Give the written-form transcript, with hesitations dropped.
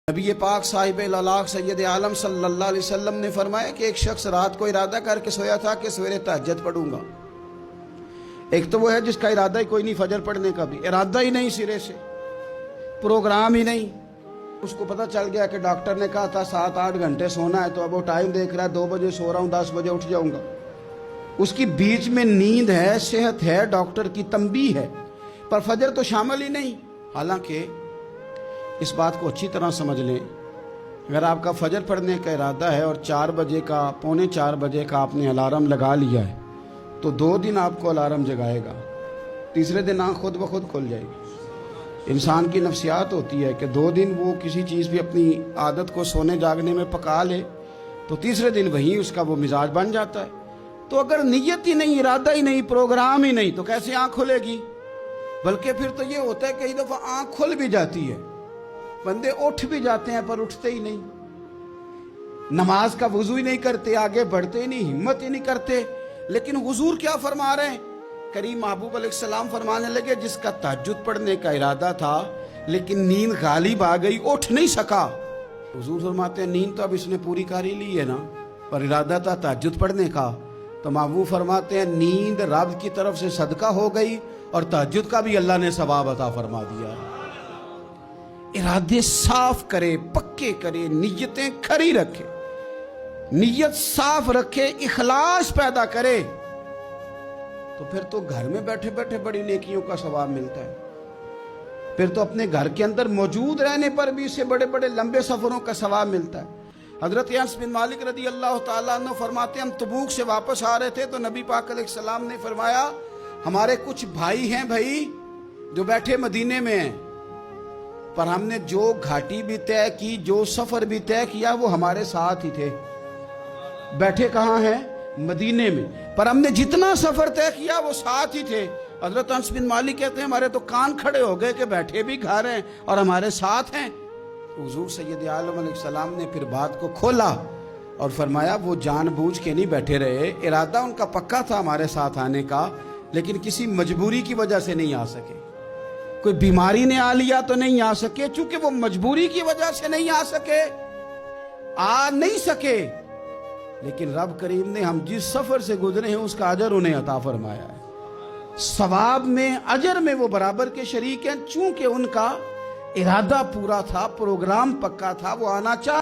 نبی پاک صاحب الالاق سید عالم صلی اللہ علیہ وسلم نے فرمایا کہ ایک شخص رات کو ارادہ کر کے سویا تھا کہ سویرے تہجد پڑھوں گا۔ ایک تو وہ ہے جس کا ارادہ ہی کوئی نہیں، فجر پڑھنے کا بھی ارادہ ہی نہیں، سرے سے پروگرام ہی نہیں۔ اس کو پتہ چل گیا کہ ڈاکٹر نے کہا تھا 7-8 گھنٹے سونا ہے، تو اب وہ ٹائم دیکھ رہا ہے 2 بجے سو رہا ہوں، 10 بجے اٹھ جاؤں گا۔ اس کی بیچ میں نیند ہے، صحت ہے، ڈاکٹر کی تنبیہ ہے، پر فجر تو شامل ہی نہیں۔ حالانکہ اس بات کو اچھی طرح سمجھ لیں، اگر آپ کا فجر پڑھنے کا ارادہ ہے اور 4 بجے کا 3:45 بجے کا آپ نے الارم لگا لیا ہے، تو 2 دن آپ کو الارم جگائے گا، تیسرے دن آنکھ خود بخود کھل جائے گی۔ انسان کی نفسیات ہوتی ہے کہ 2 دن وہ کسی چیز بھی اپنی عادت کو سونے جاگنے میں پکا لے تو تیسرے دن وہیں اس کا وہ مزاج بن جاتا ہے۔ تو اگر نیت ہی نہیں، ارادہ ہی نہیں، پروگرام ہی نہیں، تو کیسے آنکھ کھلے گی؟ بلکہ پھر تو یہ ہوتا ہے کئی دفعہ آنکھ کھل بھی جاتی ہے، بندے اٹھ بھی جاتے ہیں پر اٹھتے ہی نہیں، نماز کا وضو ہی نہیں کرتے، آگے بڑھتے ہی نہیں، ہمت ہی نہیں کرتے۔ لیکن حضور کیا فرما رہے ہیں؟ کریم محبوب علیہ السلام فرمانے لگے جس کا تہجد پڑھنے کا ارادہ تھا لیکن نیند غالب آ گئی، اٹھ نہیں سکا۔ حضور فرماتے ہیں نیند تو اب اس نے پوری کر ہی لی ہے نا، پر ارادہ تھا تہجد پڑھنے کا۔ تو محبوب فرماتے ہیں نیند رب کی طرف سے صدقہ ہو گئی اور تہجد کا بھی اللہ نے ثواب عطا فرما دیا۔ ارادے صاف کرے، پکے کرے، نیتیں کھری رکھے، نیت صاف رکھے، اخلاص پیدا کرے، تو پھر تو گھر میں بیٹھے بیٹھے بڑی نیکیوں کا ثواب ملتا ہے۔ پھر تو اپنے گھر کے اندر موجود رہنے پر بھی اسے بڑے بڑے لمبے سفروں کا ثواب ملتا ہے۔ حضرت انس بن مالک رضی اللہ تعالیٰ عنہ فرماتے ہیں ہم تبوک سے واپس آ رہے تھے تو نبی پاک علیہ السلام نے فرمایا ہمارے کچھ بھائی ہیں بھائی جو بیٹھے مدینے میں ہیں، پر ہم نے جو گھاٹی بھی طے کی، جو سفر بھی طے کیا، وہ ہمارے ساتھ ہی تھے۔ بیٹھے کہاں ہیں؟ مدینے میں، پر ہم نے جتنا سفر طے کیا وہ ساتھ ہی تھے۔ حضرت انس بن مالک کہتے ہیں ہمارے تو کان کھڑے ہو گئے کہ بیٹھے بھی گھر ہیں اور ہمارے ساتھ ہیں۔ حضور سید عالم علیہ السلام نے پھر بات کو کھولا اور فرمایا وہ جان بوجھ کے نہیں بیٹھے رہے، ارادہ ان کا پکا تھا ہمارے ساتھ آنے کا، لیکن کسی مجبوری کی وجہ سے نہیں آ سکے۔ کوئی بیماری نے آ لیا تو نہیں آ سکے، چونکہ وہ مجبوری کی وجہ سے نہیں آ سکے، آ نہیں سکے، لیکن رب کریم نے ہم جس سفر سے گزرے ہیں اس کا اجر انہیں عطا فرمایا ہے۔ ثواب میں، اجر میں وہ برابر کے شریک ہیں، چونکہ ان کا ارادہ پورا تھا، پروگرام پکا تھا، وہ آنا چاہ